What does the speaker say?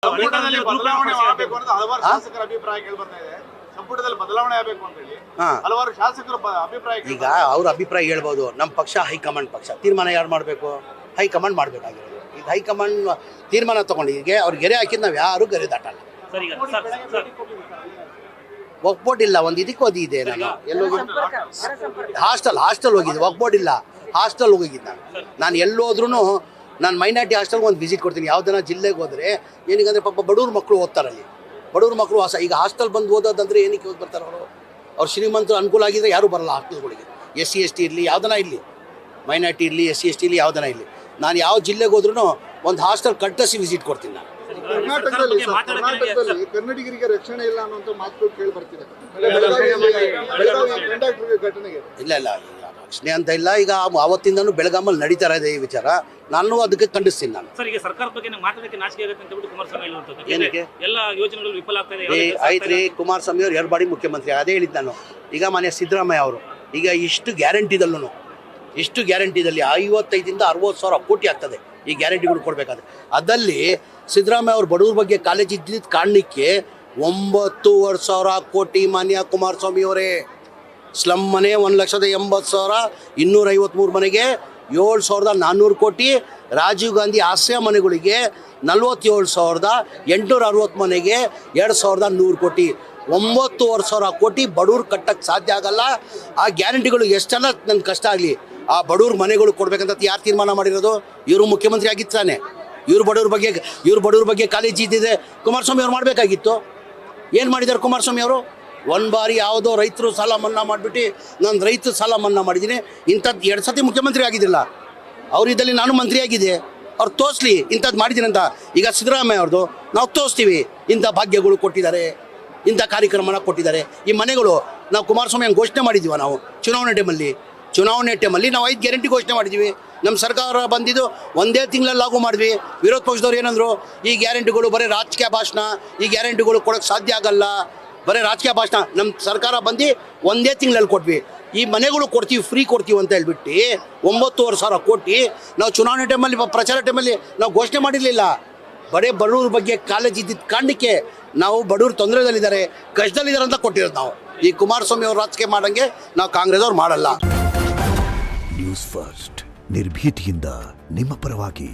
ಸಂಪುಟದಲ್ಲಿ ಬದಲಾವಣೆ ಆಗಬೇಕು ಅಂತ ಹಲವಾರು ಶಾಸಕರ ಅಭಿಪ್ರಾಯ ಕೇಳಿ ಬರ್ತಾ ಇದೆ. ಸಂಪುಟದಲ್ಲಿ ಬದಲಾವಣೆ ಆಗಬೇಕು ಅಂತ ಹೇಳಿ ಹಲವಾರು ಶಾಸಕರ ಅಭಿಪ್ರಾಯ. ಈಗ ಅವ್ರ ಅಭಿಪ್ರಾಯ ಹೇಳ್ಬೋದು. ನಮ್ಮ ಪಕ್ಷ ಹೈಕಮಾಂಡ್ ಪಕ್ಷ, ತೀರ್ಮಾನ ಯಾರು ಮಾಡಬೇಕು? ಹೈಕಮಾಂಡ್ ಮಾಡಬೇಕಾಗಿರೋದು. ಈಗ ಹೈಕಮಾಂಡ್ ತೀರ್ಮಾನ ತಗೊಂಡು ಈಗ ಅವ್ರಿಗೆ ಗೆರೆ ಹಾಕಿದ್ ನಾವು ಯಾರು ಗೆರೆ ದಾಟಲ್ಲ. ಒಗ್ಬೋರ್ಡ್ ಇಲ್ಲ, ಒಂದು ಇದಕ್ಕೆ ಓದಿದೆ ನಾನು ಎಲ್ಲೋಗಿ ಹಾಸ್ಟೆಲ್ ಹೋಗಿದ್ದೆ. ಒಗ್ಬೋರ್ಡ್ ಇಲ್ಲ, ಹಾಸ್ಟೆಲ್ ಹೋಗಿದ್ದೆ ನಾನು ಎಲ್ಲೋದ್ರೂ ನಾನು ಮೈನಾರಿಟಿ ಹಾಸ್ಟೆಲ್ಗೆ ಒಂದು ವಿಸಿಟ್ ಕೊಡ್ತೀನಿ. ಯಾವುದನ್ನ ಜಿಲ್ಲೆಗೆ ಹೋದರೆ ಏನಕ್ಕಂದರೆ ಪಾಪ ಬಡವ್ರ ಮಕ್ಕಳು ಓದ್ತಾರಲ್ಲಿ, ಬಡವ್ರ ಮಕ್ಕಳು ಈಗ ಹಾಸ್ಟೆಲ್ ಬಂದು ಓದೋದಂದರೆ ಏನಕ್ಕೆ ಓದಿ ಬರ್ತಾರೆ ಅವರು? ಅವ್ರು ಶ್ರೀಮಂತರು ಅನುಕೂಲ ಆಗಿದ್ರೆ ಯಾರೂ ಬರಲ್ಲ ಹಾಸ್ಟೆಲ್ಗಳಿಗೆ. SC ST ಇರಲಿ, ಯಾವುದನ್ನ ಇರಲಿ, ಮೈನಾರಿಟಿ ಇರಲಿ, SC ST ಇರಲಿ, ಯಾವುದನ್ನ ಇರಲಿ, ನಾನು ಯಾವ ಜಿಲ್ಲೆಗೆ ಹೋದ್ರೂ ಒಂದು ಹಾಸ್ಟೆಲ್ ಕಟ್ಟಿಸಿ ವಿಸಿಟ್ ಕೊಡ್ತೀನಿ ನಾನು. ಕರ್ನಾಟಕದಲ್ಲಿ ಕನ್ನಡಿಗರಿಗೆ ರಕ್ಷಣೆ ಇಲ್ಲ ಅನ್ನೋ ಮಾತುಗಳು ಕೇಳಿ ಬರ್ತಿದೆ. ಇಲ್ಲ ರಕ್ಷಣೆ ಅಂತ ಇಲ್ಲ. ಈಗ ಆವತ್ತಿಂದನೂ ಬೆಳಗಾಮಲ್ಲಿ ನಡೀತಾ ಇದೆ ಈ ವಿಚಾರ. ನಾನು ಅದಕ್ಕೆ ಖಂಡಿಸ್ತೀನಿ. ನಾನು ಸರ್, ಈಗ ಸರ್ಕಾರದ ಬಗ್ಗೆ ಮಾತಾಡೋದಕ್ಕೆ ನಾಚಿಕೆ ಆಗುತ್ತೆ ಅಂತ ಬಿಟ್ಟು ಕುಮಾರಸ್ವಾಮಿ ಹೇಳುವಂಥದ್ದು ಏನಕ್ಕೆ ಎಲ್ಲ ಯೋಜನೆಗಳು ವಿಫಲ ಆಗ್ತಾ ಇದೆ. ಆಯ್ತು ರೀ, ಕುಮಾರಸ್ವಾಮಿ ಅವ್ರು 2 ಬಾರಿ ಮುಖ್ಯಮಂತ್ರಿ, ಅದೇ ಹೇಳಿದ್ದು ನಾನು. ಈಗ ಮನೆ ಸಿದ್ದರಾಮಯ್ಯ ಅವರು ಈಗ ಇಷ್ಟು ಗ್ಯಾರಂಟಿದಲ್ಲಿ 55ರಿಂದ 60,000 ಕೋಟಿ ಆಗ್ತದೆ ಈ ಗ್ಯಾರಂಟಿಗಳು ಕೊಡಬೇಕಾದ್ರೆ. ಅದಲ್ಲಿ ಸಿದ್ದರಾಮಯ್ಯ ಅವ್ರು ಬಡವ್ರ ಬಗ್ಗೆ ಕಾಲೇಜ್ ಇದ್ದಿದ್ದ ಕಾರಣಕ್ಕೆ 9,500 ಕೋಟಿ ಮಾನ್ಯ ಕುಮಾರಸ್ವಾಮಿ ಅವರೇ. ಸ್ಲಮ್ ಮನೆ 1,80,000, 253 ಮನೆಗೆ 7,400 ಕೋಟಿ. ರಾಜೀವ್ ಗಾಂಧಿ ಆಶ್ರಯ ಮನೆಗಳಿಗೆ 47,860 ಮನೆಗೆ 2,100 ಕೋಟಿ. 9,500 ಕೋಟಿ ಬಡವ್ರು ಕಟ್ಟಕ್ಕೆ ಸಾಧ್ಯ ಆಗಲ್ಲ. ಆ ಗ್ಯಾರಂಟಿಗಳು ಎಷ್ಟೆಲ್ಲ ನನ್ನ ಕಷ್ಟ ಆಗಲಿ, ಆ ಬಡವ್ರ ಮನೆಗಳು ಕೊಡ್ಬೇಕಂತ ಯಾರು ತೀರ್ಮಾನ ಮಾಡಿರೋದು? ಇವರು ಮುಖ್ಯಮಂತ್ರಿ ಆಗಿತ್ತಾನೆ. ಇವ್ರು ಬಡವ್ರ ಬಗ್ಗೆ ಕಾಲೇಜ್ ಇದ್ದಿದೆ ಕುಮಾರಸ್ವಾಮಿ ಅವ್ರು ಮಾಡಬೇಕಾಗಿತ್ತು. ಏನು ಮಾಡಿದ್ದಾರೆ ಕುಮಾರಸ್ವಾಮಿ ಅವರು? ಒಂದು ಬಾರಿ ಯಾವುದೋ ರೈತರು ಸಾಲ ಮನ್ನಾ ಮಾಡಿಬಿಟ್ಟು ನಾನು ರೈತ ಸಾಲ ಮನ್ನಾ ಮಾಡಿದ್ದೀನಿ. ಇಂಥದ್ದು 2 ಸತಿ ಮುಖ್ಯಮಂತ್ರಿ ಆಗಿದ್ದಿಲ್ಲ. ಅವರಿದ್ದಲ್ಲಿ ನಾನು ಮಂತ್ರಿ ಆಗಿದೆ. ಅವ್ರು ತೋರಿಸ್ಲಿ ಇಂಥದ್ದು ಮಾಡಿದ್ದೀನಿ ಅಂತ. ಈಗ ಸಿದ್ದರಾಮಯ್ಯ ಅವ್ರದ್ದು ನಾವು ತೋರಿಸ್ತೀವಿ, ಇಂಥ ಭಾಗ್ಯಗಳು ಕೊಟ್ಟಿದ್ದಾರೆ, ಇಂಥ ಕಾರ್ಯಕ್ರಮನ ಕೊಟ್ಟಿದ್ದಾರೆ. ಈ ಮನೆಗಳು ನಾವು ಕುಮಾರಸ್ವಾಮಿ ಹಂಗೆ ಘೋಷಣೆ ಮಾಡಿದ್ದೀವಿ. ನಾವು ಚುನಾವಣೆ ಟೈಮಲ್ಲಿ ನಾವು 5 ಗ್ಯಾರಂಟಿ ಘೋಷಣೆ ಮಾಡಿದ್ದೀವಿ. ನಮ್ಮ ಸರ್ಕಾರ ಬಂದಿದ್ದು 1 ತಿಂಗಳಲ್ಲಿ ಲಾಗು ಮಾಡಿದ್ವಿ. ವಿರೋಧ ಪಕ್ಷದವ್ರು ಏನಂದರು, ಈ ಗ್ಯಾರಂಟಿಗಳು ಬರೀ ರಾಜಕೀಯ ಭಾಷಣ, ಈ ಗ್ಯಾರಂಟಿಗಳು ಕೊಡೋಕ್ಕೆ ಸಾಧ್ಯ ಆಗಲ್ಲ, ಬರೀ ರಾಜಕೀಯ ಭಾಷಣ. ನಮ್ಮ ಸರ್ಕಾರ ಬಂದು 1 ತಿಂಗಳಲ್ಲಿ ಕೊಟ್ವಿ. ಈ ಮನೆಗಳು ಕೊಡ್ತೀವಿ, ಫ್ರೀ ಕೊಡ್ತೀವಿ ಅಂತ ಹೇಳ್ಬಿಟ್ಟು 9,500 ಕೋಟಿ ನಾವು ಚುನಾವಣೆ ಟೈಮಲ್ಲಿ, ಪ್ರಚಾರ ಟೈಮಲ್ಲಿ ನಾವು ಘೋಷಣೆ ಮಾಡಿರಲಿಲ್ಲ. ಬಡವ್ರ ಬಗ್ಗೆ ಕಾಲೇಜ್ ಇದ್ದಿದ್ದ ಕಾರಣಕ್ಕೆ ನಾವು ಬಡವ್ರು ತೊಂದರೆದಲ್ಲಿದ್ದಾರೆ, ಕಷ್ಟದಲ್ಲಿದ್ದಾರೆ ಅಂತ ಕೊಟ್ಟಿರೋದು ನಾವು. ಈ ಕುಮಾರಸ್ವಾಮಿ ಅವ್ರು ರಾಜಕೀಯ ಮಾಡಂಗೆ ನಾವು ಕಾಂಗ್ರೆಸ್ ಅವ್ರು ಮಾಡಲ್ಲ. ನ್ಯೂಸ್ ಫಸ್ಟ್, ನಿರ್ಭೀತಿಯಿಂದ ನಿಮ್ಮ ಪರವಾಗಿ.